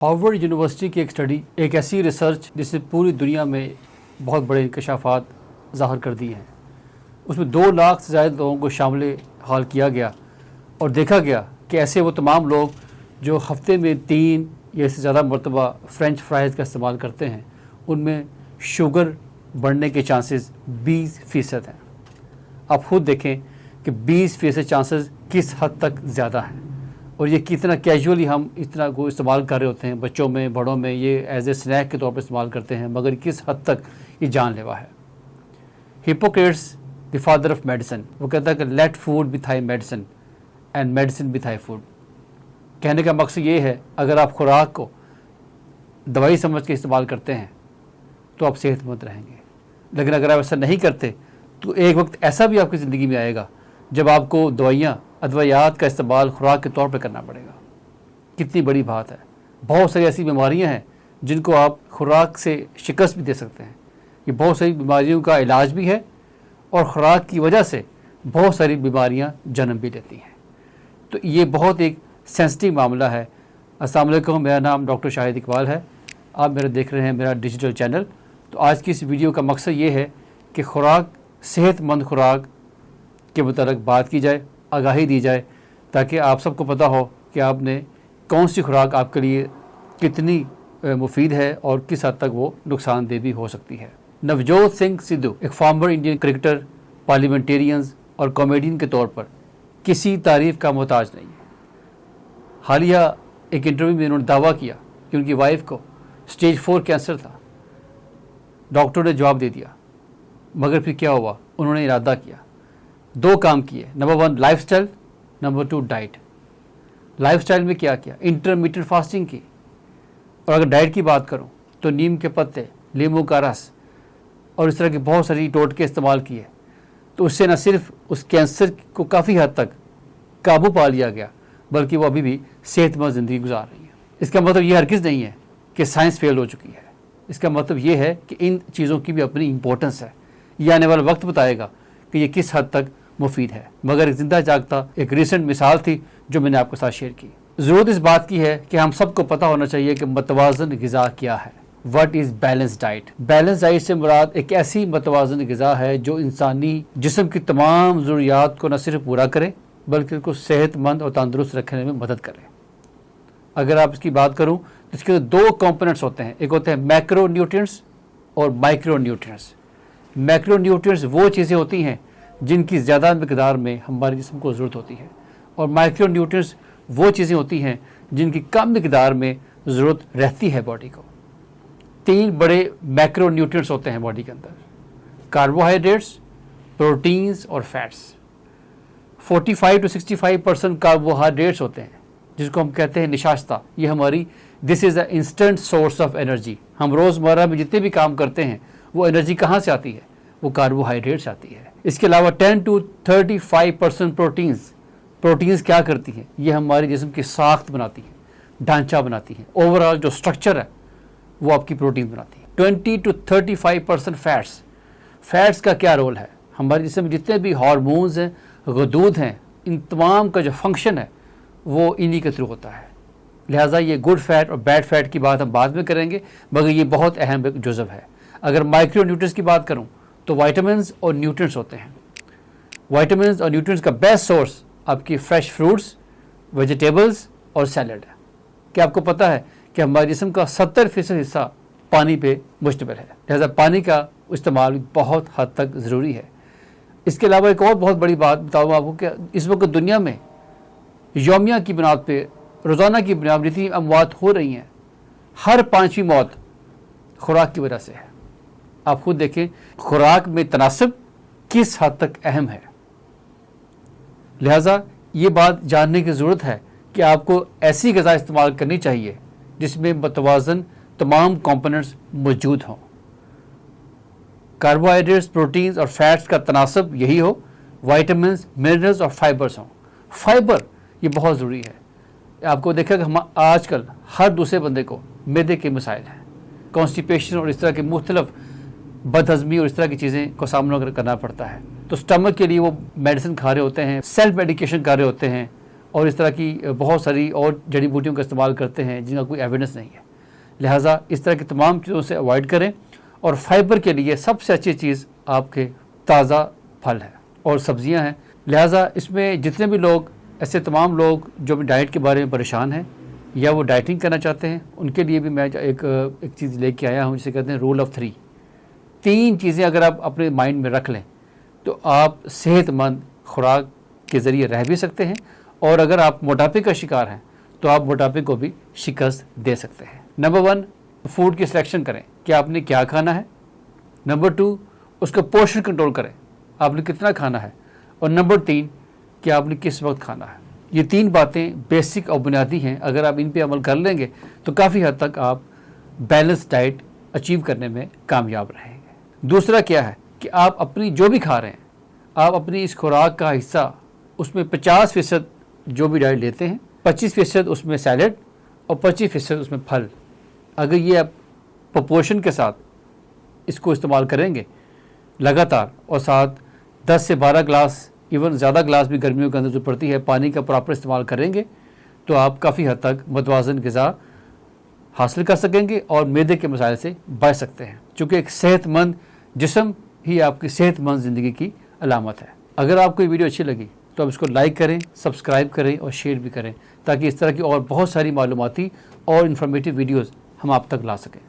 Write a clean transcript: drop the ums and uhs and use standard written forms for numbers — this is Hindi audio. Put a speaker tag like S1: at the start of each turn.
S1: हार्वर्ड यूनिवर्सिटी की एक स्टडी, एक ऐसी रिसर्च जिसने पूरी दुनिया में बहुत बड़े इंकशाफात ज़ाहिर कर दिए हैं। उसमें 2 लाख से ज़्यादा लोगों को शामिल हाल किया गया और देखा गया कि ऐसे वो तमाम लोग जो हफ्ते में 3 या इससे ज़्यादा मरतबा फ्रेंच फ्राइज़ का इस्तेमाल करते हैं, उनमें शुगर बढ़ने के चांसेस 20% हैं। आप खुद देखें कि 20% चांसेस किस हद तक ज़्यादा हैं और ये कितना कैजुअली हम इतना को इस्तेमाल कर रहे होते हैं। बच्चों में, बड़ों में ये एज ए स्नैक के तौर पर इस्तेमाल करते हैं, मगर किस हद तक ये जानलेवा है। Hippocrates the father of medicine, वो कहता है कि let food be thy medicine and medicine be thy food. कहने का मकसद ये है, अगर आप खुराक को दवाई समझ के इस्तेमाल करते हैं तो आप सेहतमंद रहेंगे, लेकिन अगर आप ऐसा नहीं करते तो एक वक्त ऐसा भी आपकी ज़िंदगी में आएगा जब आपको अद्वियात का इस्तेमाल खुराक के तौर पर करना पड़ेगा। कितनी बड़ी बात है। बहुत सारी ऐसी बीमारियां हैं जिनको आप खुराक से शिकस्त भी दे सकते हैं। ये बहुत सारी बीमारियों का इलाज भी है और खुराक की वजह से बहुत सारी बीमारियां जन्म भी लेती हैं। तो ये बहुत एक सेंसिटिव मामला है। अस्सलाम वालेकुम, मेरा नाम डॉक्टर शाहिद इकबाल है। आप मेरे देख रहे हैं मेरा डिजिटल चैनल। तो आज की इस वीडियो का मकसद ये है कि खुराक, सेहतमंद खुराक के मुताबिक बात की जाए, आगाही दी जाए, ताकि आप सबको पता हो कि आपने कौन सी खुराक आपके लिए कितनी मुफीद है और किस हद तक वो नुकसानदेह भी हो सकती है। नवजोत सिंह सिद्धू एक फॉर्मर इंडियन क्रिकेटर, पार्लियामेंटेरियंस और कॉमेडियन के तौर पर किसी तारीफ़ का मोहताज नहीं है। हालिया एक इंटरव्यू में उन्होंने दावा किया कि उनकी वाइफ को स्टेज 4 कैंसर था। डॉक्टर ने जवाब दे दिया, मगर फिर क्या हुआ, उन्होंने इरादा किया, 2 काम किए। Number 1 lifestyle, number 2 diet. Lifestyle में क्या किया, इंटरमीडिएट फास्टिंग की। और अगर डाइट की बात करूं तो नीम के पत्ते, नींबू का रस और इस तरह के बहुत सारी टोटके इस्तेमाल किए। तो उससे न सिर्फ उस कैंसर को काफ़ी हद तक काबू पा लिया गया, बल्कि वो अभी भी सेहतमंद ज़िंदगी गुजार रही है। इसका मतलब ये हरगिज़ नहीं है कि साइंस फेल हो चुकी है। इसका मतलब ये है कि इन चीज़ों की भी अपनी इम्पोर्टेंस है। ये आने वाला वक्त बताएगा कि ये किस हद तक मुफीद है। मगर एक जिंदा जागता एक रिसेंट मिसाल थी जो मैंने आपके साथ शेयर की। ज़रूरत इस बात की है कि हम सबको पता होना चाहिए कि मतवाज़न ग़िज़ा क्या है। What is balance diet. Balance diet से मुराद एक ऐसी मतवाज़न ग़िज़ा है जो इंसानी जिस्म की तमाम ज़रूरियात को न सिर्फ पूरा करे बल्कि उसको सेहतमंद और तंदुरुस्त रखने में मदद करे। अगर आप इसकी बात करूँ तो इसके 2 कंपोनेंट्स होते हैं। एक होते हैं मैक्रो न्यूट्रिएंट्स और माइक्रो न्यूट्रिएंट्स। मैक्रो न्यूट्रिएंट्स वो चीज़ें होती हैं जिनकी ज़्यादा मिकदार में हमारे जिस्म को ज़रूरत होती है, और माइक्रो न्यूट्रिएंट्स वो चीज़ें होती हैं जिनकी कम मिकदार में ज़रूरत रहती है बॉडी को। 3 बड़े मैक्रो न्यूट्रिएंट्स होते हैं बॉडी के अंदर, कार्बोहाइड्रेट्स, प्रोटीन्स और फैट्स। 45 से 65% कार्बोहाइड्रेट्स होते हैं जिसको हम कहते हैं निशास्ता। ये हमारी this is a instant source of energy. हम रोज़मर्रा में जितने भी काम करते हैं वो एनर्जी कहाँ से आती है, वो कार्बोहाइड्रेट से आती है। इसके अलावा 10 से 35% प्रोटीन्स क्या करती हैं, ये हमारे जिस्म की साख्त बनाती है, ढांचा बनाती है। ओवरऑल जो स्ट्रक्चर है वो आपकी प्रोटीन बनाती है। 20 से 35% फैट्स का क्या रोल है, हमारे जिस्म में जितने भी हार्मोन्स हैं, गदूद हैं, इन तमाम का जो फंक्शन है वो इन्हीं के थ्रू होता है। लिहाजा ये गुड फैट और बैड फैट की बात हम बाद में करेंगे, मगर ये बहुत अहम एक जुज़व है। अगर माइक्रो न्यूट्रिएंट्स की बात करूं तो विटामिन्स और न्यूट्रिएंट्स होते हैं। विटामिन्स और न्यूट्रिएंट्स का बेस्ट सोर्स आपकी फ्रेश फ्रूट्स, वेजिटेबल्स और सैलड है। क्या आपको पता है कि हमारे जिस्म का 70% हिस्सा पानी पे मुश्तमिल है, लिहाजा पानी का इस्तेमाल बहुत हद तक ज़रूरी है। इसके अलावा एक और बहुत बड़ी बात बताऊँ आपको कि इस वक्त दुनिया में यौमिया की बुनियाद पे, रोज़ाना की बुनियाद जितनी अमवात हो रही हैं, हर 5वीं मौत खुराक की वजह से है। आप खुद देखें खुराक में तनासब किस हद तक अहम है। लिहाजा ये बात जानने की ज़रूरत है कि आपको ऐसी ग़िज़ा इस्तेमाल करनी चाहिए जिसमें मतवाज़न तमाम कंपोनेंट्स मौजूद हों। कार्बोहाइड्रेट्स, प्रोटीन्स और फैट्स का तनासब यही हो, विटामिन्स, मिनरल्स और फाइबर्स हों। फाइबर ये बहुत ज़रूरी है। आपको देखा कि हम आजकल हर दूसरे बंदे को मैदे के मसाइल हैं, कॉन्स्टिपेशन और इस तरह के मुख्तलिफ बदहज़मी और इस तरह की चीज़ें को सामना करना पड़ता है। तो स्टमक के लिए वो मेडिसिन खा रहे होते हैं, सेल्फ मेडिकेशन कर रहे होते हैं, और इस तरह की बहुत सारी और जड़ी बूटियों का इस्तेमाल करते हैं जिनका कोई एविडेंस नहीं है। लिहाजा इस तरह की तमाम चीज़ों से अवॉइड करें। और फाइबर के लिए सबसे अच्छी चीज़ आपके ताज़ा फल है और सब्जियां हैं। लिहाजा इसमें जितने भी लोग, ऐसे तमाम लोग जो भी डाइट के बारे में परेशान हैं या वो डाइटिंग करना चाहते हैं, उनके लिए भी मैं एक चीज़ लेके आया हूँ जिसे कहते हैं रूल ऑफ 3। 3 चीज़ें अगर आप अपने माइंड में रख लें तो आप सेहतमंद खुराक के ज़रिए रह भी सकते हैं, और अगर आप मोटापे का शिकार हैं तो आप मोटापे को भी शिकस्त दे सकते हैं। नंबर 1, फूड की सिलेक्शन करें कि आपने क्या खाना है। नंबर 2, उसका पोर्शन कंट्रोल करें, आपने कितना खाना है। और नंबर 3, कि आपने किस वक्त खाना है। ये 3 बातें बेसिक और बुनियादी हैं। अगर आप इन पे अमल कर लेंगे तो काफ़ी हद तक आप बैलेंस डाइट अचीव करने में कामयाब रहेंगे। दूसरा क्या है कि आप अपनी जो भी खा रहे हैं, आप अपनी इस खुराक का हिस्सा उसमें 50% जो भी डाइट लेते हैं, 25% उसमें सैलड और 25% उसमें फल, अगर ये आप प्रोपोर्शन के साथ इसको इस्तेमाल करेंगे लगातार, और साथ 10 से 12 ग्लास, इवन ज़्यादा ग्लास भी गर्मियों के अंदर जो पड़ती है, पानी का प्रॉपर इस्तेमाल करेंगे तो आप काफ़ी हद तक मुतवाज़न ग़िज़ा हासिल कर सकेंगे और मैदे के मसाइल से बच सकते हैं, क्योंकि एक सेहतमंद जिस्म ही आपकी सेहतमंद ज़िंदगी की अलामत है। अगर आपको ये वीडियो अच्छी लगी तो आप इसको लाइक करें, सब्सक्राइब करें और शेयर भी करें, ताकि इस तरह की और बहुत सारी मालूमाती और इन्फॉर्मेटिव वीडियोज़ हम आप तक ला सकें।